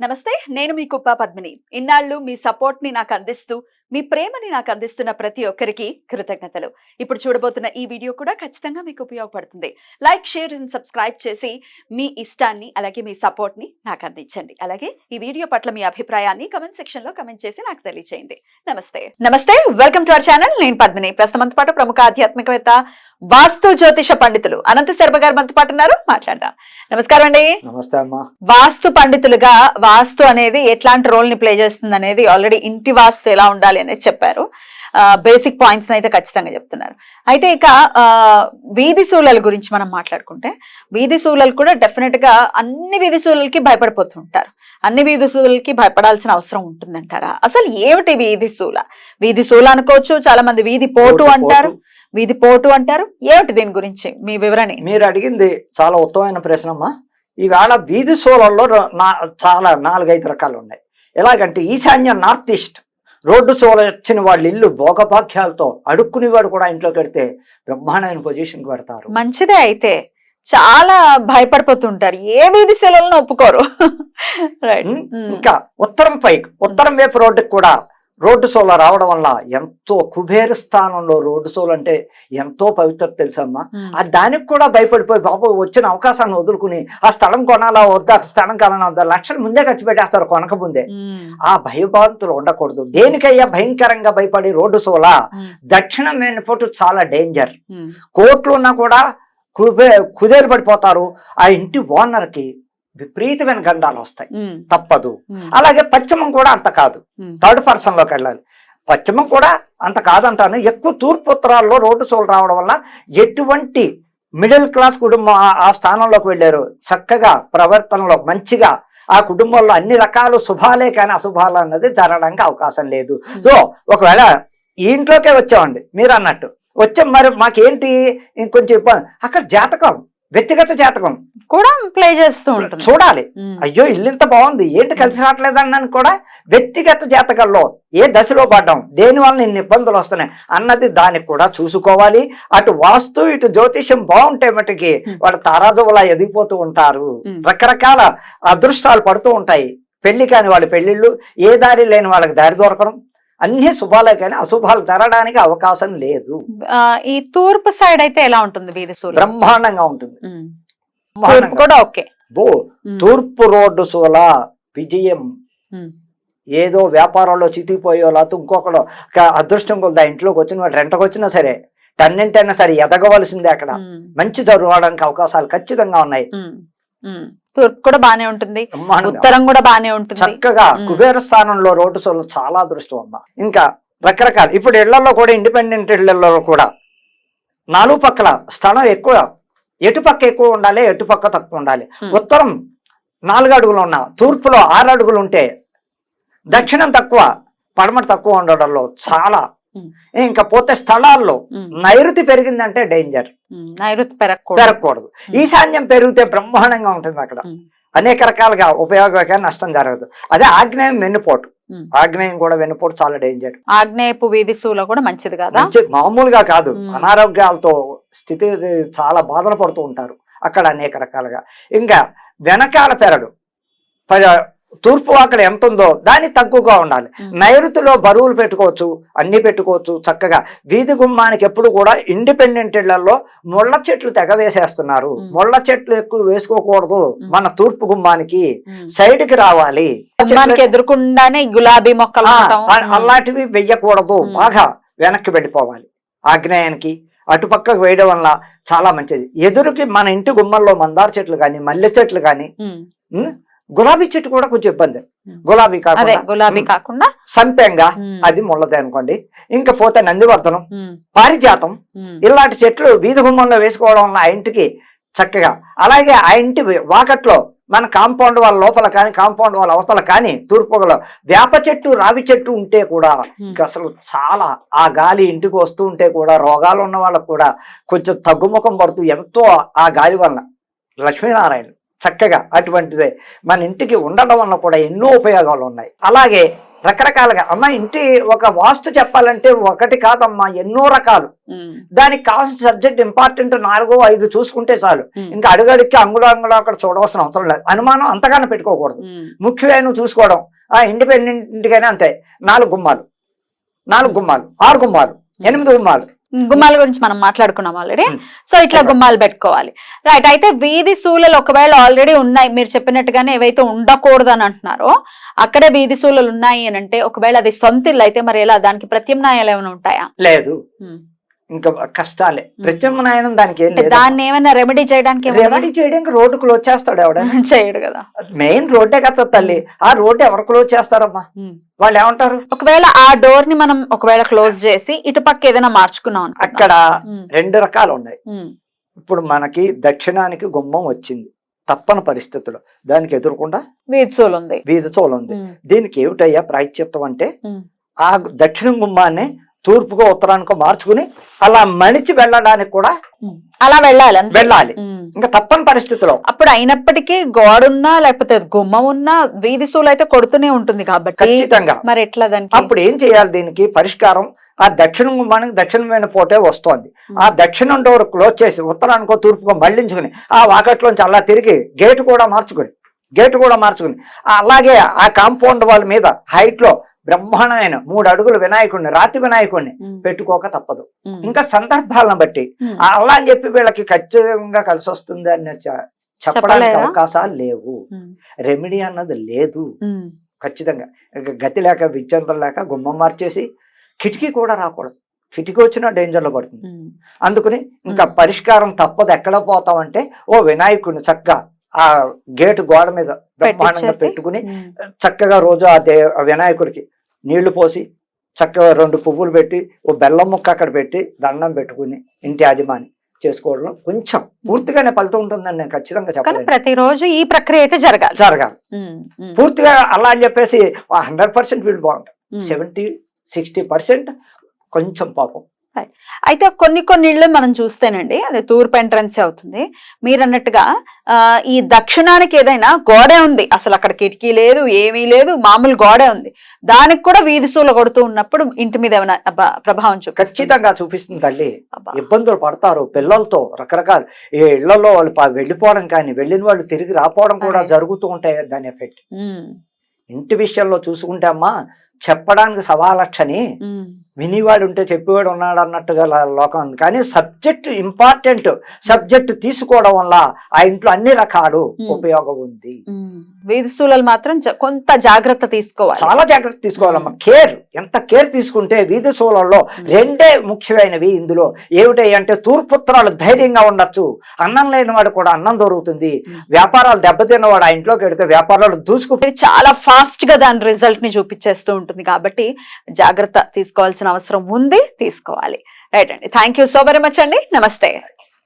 నమస్తే, నేను మీ కుప్ప పద్మిని. ఇన్నాళ్ళు మీ సపోర్ట్ ని నాకు అందిస్తూ, మీ ప్రేమని నాకు అందిస్తున్న ప్రతి ఒక్కరికి కృతజ్ఞతలు. ఇప్పుడు చూడబోతున్న ఈ వీడియో కూడా ఖచ్చితంగా మీకు ఉపయోగపడుతుంది. లైక్, షేర్ అండ్ సబ్స్క్రైబ్ చేసి మీ ఇష్టాన్ని అలాగే మీ సపోర్ట్ ని నాకు అందించండి. అలాగే ఈ వీడియో పట్ల మీ అభిప్రాయాన్ని కమెంట్ సెక్షన్ లో కమెంట్ చేసి నాకు తెలియజేయండి. నమస్తే, వెల్కమ్ టు అవర్ ఛానల్. నేను పద్మిని. ప్రస్తుతంతో పాటు ప్రముఖ ఆధ్యాత్మికవేత్త, వాస్తు జ్యోతిష పండితులు అనంత శర్మ గారు మనతో పాటు ఉన్నారు. మాట్లాడదాం. నమస్కారం అండి. నమస్తే అమ్మా. వాస్తు పండితులుగా వాస్తు అనేది ఎట్లాంటి రోల్ ని ప్లే చేస్తుంది అనేది ఆల్రెడీ ఇంటి వాస్తు ఎలా ఉండాలి అనేది చెప్పారు. బేసిక్ పాయింట్స్ అయితే ఖచ్చితంగా చెప్తున్నారు. అయితే ఇక వీధి సూలల గురించి మనం మాట్లాడుకుంటే, వీధి సూలలు కూడా డెఫినెట్ గా అన్ని వీధి సూలలకి భయపడిపోతుంటారు. అన్ని వీధి సూలలకి భయపడాల్సిన అవసరం ఉంటుందంటారా? అసలు ఏమిటి వీధి సూల? వీధి సూల అనుకోవచ్చు, చాలా మంది వీధి పోటు అంటారు, వీధి పోటు అంటారు. ఏమిటి దీని గురించి మీ వివరణ? మీరు అడిగింది చాలా ఉత్తమమైన ప్రశ్న అమ్మా. ఈవేళ వీధి సూలల్లో చాలా 4-5 రకాలు ఉన్నాయి. ఎలాగంటే ఈశాన్య నార్త్ ఈస్ట్ రోడ్డు సోల వచ్చిన వాళ్ళ ఇల్లు భోగభాగ్యాలతో అడుక్కునేవాడు కూడా ఇంట్లోకి పెడితే బ్రహ్మాండమైన పొజిషన్కి పెడతారు. మంచిదే. అయితే చాలా భయపడిపోతుంటారు, ఏ వీధి సూలను ఒప్పుకోరు. ఇంకా ఉత్తరం వైపు రోడ్డుకి కూడా రోడ్డు సోల రావడం వల్ల ఎంతో కుబేర స్థానంలో రోడ్డు సోల అంటే ఎంతో పవిత్రత తెలుసమ్మా. దానికి కూడా భయపడిపోయి బాబు వచ్చిన అవకాశాన్ని వదులుకుని ఆ స్థలం కొనాలా వద్దా, స్థలం కొనాలా వద్దా, లక్షలు ముందే ఖర్చు పెట్టేస్తారు కొనక ముందే. ఆ భయభాంతులు ఉండకూడదు. దేనికయ్యా భయంకరంగా భయపడి రోడ్డు సోల దక్షిణం వెనుపోటు చాలా డేంజర్. కోట్లు ఉన్నా కూడా కుదేలు పడిపోతారు. ఆ ఇంటి ఓనర్కి విపరీతమైన గండాలు వస్తాయి, తప్పదు. అలాగే పశ్చిమం కూడా అంత కాదు, థర్డ్ పర్సన్ లోకి వెళ్ళాలి. పశ్చిమం కూడా అంత కాదంటాను. ఎక్కువ తూర్పు ఉత్తరాల్లో రోడ్డు సోలు రావడం వల్ల ఎటువంటి మిడిల్ క్లాస్ కుటుంబం ఆ స్థానంలోకి వెళ్ళారు, చక్కగా ప్రవర్తనలో మంచిగా ఆ కుటుంబంలో అన్ని రకాల శుభాలే కానీ అశుభాలు అన్నది జరగడానికి అవకాశం లేదు. సో ఒకవేళ ఈ ఇంట్లోకే వచ్చామండి, మీరు అన్నట్టు వచ్చాం, మరి మాకేంటి ఇంకొంచెం ఇబ్బంది, అక్కడ జాతకం, వ్యక్తిగత జాతకం కూడా ప్లే చేస్తూ ఉంటుంది. చూడాలి. అయ్యో ఇల్లు ఇంత బాగుంది, ఏంటి కలిసి రావట్లేదన్నాను కూడా వ్యక్తిగత జాతకంలో ఏ దశలో పడ్డాం, దేని వల్ల ఇన్ని ఇబ్బందులు వస్తున్నాయి అన్నది దానికి కూడా చూసుకోవాలి. అటు వాస్తు ఇటు జ్యోతిష్యం బాగుంటే మటుకి వాడు తారాజువలా ఎదిగిపోతూ ఉంటారు, రకరకాల అదృష్టాలు పడుతూ ఉంటాయి. పెళ్లి కాని వాళ్ళ పెళ్లిళ్ళు, ఏ దారి లేని వాళ్ళకి దారి దొరకడం, అన్ని శుభాలే కానీ అశుభాలు జరగడానికి అవకాశం లేదు. ఈ తూర్పు సైడ్ అయితే ఎలా ఉంటుంది వీధి సూల? బ్రహ్మాండంగా ఉంటుంది. కూడా ఓకే. తూర్పు రోడ్డు సూల విజయం. ఏదో వ్యాపారంలో చితికిపోయో లేకపోతే ఇంకొకడు అదృష్టం కొద్దా ఇంట్లోకి వచ్చిన వాడు రెంటకు వచ్చినా సరే టన్నింటైనా సరే ఎదగవలసిందే. అక్కడ మంచి జరగడానికి అవకాశాలు ఖచ్చితంగా ఉన్నాయి. తూర్పు కూడా బానే ఉంటుంది, ఉత్తరం కూడా బానే ఉంటుంది. చక్కగా కుబేర స్థానంలో రోడ్డు సోలు చాలా అదృష్టం అమ్మా. ఇంకా రకరకాల ఇప్పుడు ఇళ్లలో కూడా ఇండిపెండెంట్ ఇళ్లలో కూడా 4 పక్కల స్థలం ఎక్కువ, ఎటుపక్క ఎక్కువ ఉండాలి, ఎటుపక్క తక్కువ ఉండాలి. ఉత్తరం 4 అడుగులు ఉన్నా తూర్పులో 6 అడుగులు ఉంటే దక్షిణం తక్కువ, పడమట తక్కువ ఉండడంలో చాలా. ఇంకా పోతే స్థలాల్లో నైరుతి పెరిగిందంటే డేంజర్, నైరుతి పెరగకూడదు. ఈశాన్యం పెరిగితే బ్రహ్మాండంగా ఉంటుంది. అక్కడ అనేక రకాలుగా ఉపయోగం, నష్టం జరగదు. అదే ఆగ్నేయం వెన్నుపోటు, ఆగ్నేయం కూడా వెన్నుపోటు చాలా డేంజర్. ఆగ్నేయపు వీధి సూల కూడా మంచిది కాదా? మామూలుగా కాదు, అనారోగ్యాలతో స్థితి చాలా బాధలు పడుతూ ఉంటారు అక్కడ అనేక రకాలుగా. ఇంకా వెనకాల పెరడు తూర్పు అక్కడ ఎంత ఉందో దాన్ని తక్కువగా ఉండాలి. నైరుతిలో బరువులు పెట్టుకోవచ్చు, అన్ని పెట్టుకోవచ్చు చక్కగా. వీధి గుమ్మానికి ఎప్పుడు కూడా ఇండిపెండెంట్ ఇళ్లలో ముళ్ళ చెట్లు తెగ వేసేస్తున్నారు. ముళ్ళ చెట్లు ఎక్కువ వేసుకోకూడదు. మన తూర్పు గుమ్మానికి సైడ్ కి రావాలి, ఎదురుకుండానే గులాబీ మొక్కలు అలాంటివి వెయ్యకూడదు, బాగా వెనక్కి వెళ్ళిపోవాలి. ఆగ్నేయానికి అటుపక్కకు వేయడం వల్ల చాలా మంచిది. ఎదురుకి మన ఇంటి గుమ్మంలో మందార చెట్లు కానీ మల్లె చెట్లు కానీ, గులాబీ చెట్టు కూడా కొంచెం ఇబ్బంది. గులాబీ కాకుండా సంపెంగా అది ముళ్ళదే అనుకోండి. ఇంకా పోతే నందివర్ధనం, పారిజాతం ఇలాంటి చెట్లు వీధి గుమ్మంలో వేసుకోవడం వల్ల ఆ ఇంటికి చక్కగా. అలాగే ఆ ఇంటి వాకట్లో మన కాంపౌండ్ వాళ్ళ లోపల కానీ కాంపౌండ్ వాళ్ళ అవతల కానీ తూర్పులో వేప చెట్టు రావి చెట్టు ఉంటే కూడా అసలు చాలా, ఆ గాలి ఇంటికి వస్తూ ఉంటే కూడా రోగాలు ఉన్న వాళ్ళకు కూడా కొంచెం తగ్గుముఖం పడుతూ ఎంతో ఆ గాలి వలన. లక్ష్మీనారాయణ చక్కగా అటువంటిదే మన ఇంటికి ఉండడం వల్ల కూడా ఎన్నో ఉపయోగాలు ఉన్నాయి. అలాగే రకరకాలుగా అమ్మ ఇంటి ఒక వాస్తు చెప్పాలంటే ఒకటి కాదమ్మా, ఎన్నో రకాలు. దానికి కావాల్సిన సబ్జెక్ట్ ఇంపార్టెంట్ 4-5 చూసుకుంటే చాలు. ఇంకా అడుగడికి అంగుళం అక్కడ చూడవలసిన అవసరం లేదు. అనుమానం అంతగానే పెట్టుకోకూడదు. ముఖ్యమైన చూసుకోవడం. ఇండిపెండెంట్ ఇంటికైనా అంతే. 4 గుమ్మాలు, 6 గుమ్మాలు, 8 గుమ్మాలు. గుమ్మాల గురించి మనం మాట్లాడుకున్నాం ఆల్రెడీ. సో ఇట్లా గుమ్మాలు పెట్టుకోవాలి, రైట్. అయితే వీధి సూలలు ఒకవేళ ఆల్రెడీ ఉన్నాయి, మీరు చెప్పినట్టుగానే ఏవైతే ఉండకూడదు అని అంటున్నారో అక్కడే వీధి సూలలు ఉన్నాయి అని అంటే, ఒకవేళ అది సొంత ఇల్లు అయితే మరి ఎలా, దానికి ప్రత్యామ్నాయాలు ఏమైనా ఉంటాయా? లేదు, ఇంకా కష్టాలే. ప్రత్యామ్నాయం దానికి ఏం లేదు. దాన్ని ఏమైనా రెమెడీ చేయడానికి రోడ్డు క్లోజ్ చేస్తాడు ఎవడ? చేయడు కదా. మెయిన్ రోడ్డే కదా తల్లి. ఆ రోడ్డు ఎవరు క్లోజ్ చేస్తారమ్మా? వాళ్ళు ఏమంటారు? ఒకవేళ ఆ డోర్ ని మనం ఒకవేళ క్లోజ్ చేసి ఇటుపక్క ఏదైనా మార్చుకున్నాం, అక్కడ 2 రకాలు ఉన్నాయి. ఇప్పుడు మనకి దక్షిణానికి గుమ్మం వచ్చింది, తప్పని పరిస్థితుల్లో దానికి ఎదురకుండా వీధి సోలు ఉంది. దీనికి ఏమిటయ్యా ప్రాయశ్చిత్తం అంటే, ఆ దక్షిణ గుమ్మాన్ని తూర్పుకో ఉత్తరానికో మార్చుకుని అలా మణిచి వెళ్ళడానికి కూడా అలా వెళ్ళాలి. ఇంకా తప్పని పరిస్థితిలో. అప్పుడు అయినప్పటికీ గోడున్నా లేకపోతే గుమ్మం ఉన్నా వీధి సూలు అయితే కొడుతూనే ఉంటుంది కాబట్టి ఖచ్చితంగా. మరి ఎట్లా దానికి అప్పుడు ఏం చేయాలి? దీనికి పరిష్కారం, ఆ దక్షిణం గుమ్మానికి దక్షిణమైన పోటే వస్తోంది. ఆ దక్షిణం డోర్ క్లోజ్ చేసి ఉత్తరానికో తూర్పుకో మళ్లించుకుని ఆ వాకట్లోంచి అలా తిరిగి గేటు కూడా మార్చుకుని అలాగే ఆ కాంపౌండ్ వాళ్ళ మీద హైట్ లో బ్రహ్మాండమైన 3 అడుగుల వినాయకుడిని, రాతి వినాయకుడిని పెట్టుకోక తప్పదు. ఇంకా సందర్భాలను బట్టి అలా అని చెప్పి వీళ్ళకి ఖచ్చితంగా కలిసి వస్తుంది అని చెప్పడానికి అవకాశాలు లేవు. రెమెడీ అన్నది లేదు. ఖచ్చితంగా గతి లేక విద్యంతం లేక గుమ్మం మార్చేసి కిటికీ కూడా రాకూడదు. కిటికీ వచ్చినా డేంజర్ లో పడుతుంది. అందుకని ఇంకా పరిష్కారం తప్పదు. ఎక్కడ పోతామంటే ఓ వినాయకుడిని చక్కగా ఆ గేటు గోడ మీద బ్రహ్మాండంగా పెట్టుకుని చక్కగా రోజు ఆ వినాయకుడికి నీళ్లు పోసి చక్కగా 2 పువ్వులు పెట్టి ఓ బెల్లం ముక్క అక్కడ పెట్టి దండం పెట్టుకుని ఇంటి యాజమాని చేసుకోవడం కొంచెం పూర్తిగానే ఫలితం ఉంటుందని నేను ఖచ్చితంగా చెప్పాలి. ప్రతిరోజు ఈ ప్రక్రియ అయితే జరగాలి. పూర్తిగా అలా అని చెప్పేసి 100% వీళ్ళు బాగుంటారు. 70-60% కొంచెం పాపం. అయితే కొన్ని ఇళ్ళు మనం చూస్తేనండి, అది తూర్పు ఎంట్రన్స్ అవుతుంది. మీరు అన్నట్టుగా ఈ దక్షిణానికి ఏదైనా గోడే ఉంది, అసలు అక్కడ కిటికీ లేదు, ఏమీ లేదు, మామూలు గోడే ఉంది. దానికి కూడా వీధి సూల కొడుతూ ఉన్నప్పుడు ఇంటి మీద ఏమైనా ప్రభావం ఖచ్చితంగా చూపిస్తుంది తల్లి. ఇబ్బందులు పడతారు పిల్లలతో. రకరకాల ఇళ్లలో వాళ్ళు వెళ్ళిపోవడం కానీ వెళ్ళిన వాళ్ళు తిరిగి రాపోవడం కూడా జరుగుతూ ఉంటాయి. దాని ఎఫెక్ట్ ఇంటి విషయంలో చూసుకుంటే అమ్మా, చెప్పడానికి 1,00,000 వినివాడు ఉంటే చెప్పేవాడు ఉన్నాడు అన్నట్టుగా లోకం ఉంది. కానీ సబ్జెక్ట్ ఇంపార్టెంట్. సబ్జెక్ట్ తీసుకోవడం వల్ల ఆ ఇంట్లో అన్ని రకాలు ఉపయోగం ఉంది. వీధి సూలలు మాత్రం కొంత జాగ్రత్త తీసుకోవాలి, చాలా జాగ్రత్త తీసుకోవాలమ్మా. కేర్, ఎంత కేర్ తీసుకుంటే. వీధి సూలల్లో 2 ముఖ్యమైనవి ఇందులో ఏమిటాయి అంటే, తూర్పుత్రాలు ధైర్యంగా ఉండొచ్చు. అన్నం లేని వాడు కూడా అన్నం దొరుకుతుంది. వ్యాపారాలు దెబ్బతిన్నవాడు ఆ ఇంట్లోకి వెళితే వ్యాపారాలు దూసుకు చాలా ఫాస్ట్ గా దాని రిజల్ట్ ని చూపించేస్తూ ఉంటుంది. కాబట్టి జాగ్రత్త తీసుకోవాల్సిన అవసరం ఉంది, తీసుకోవాలి. రైట్ అండి, thank you so very much అండి. నమస్తే.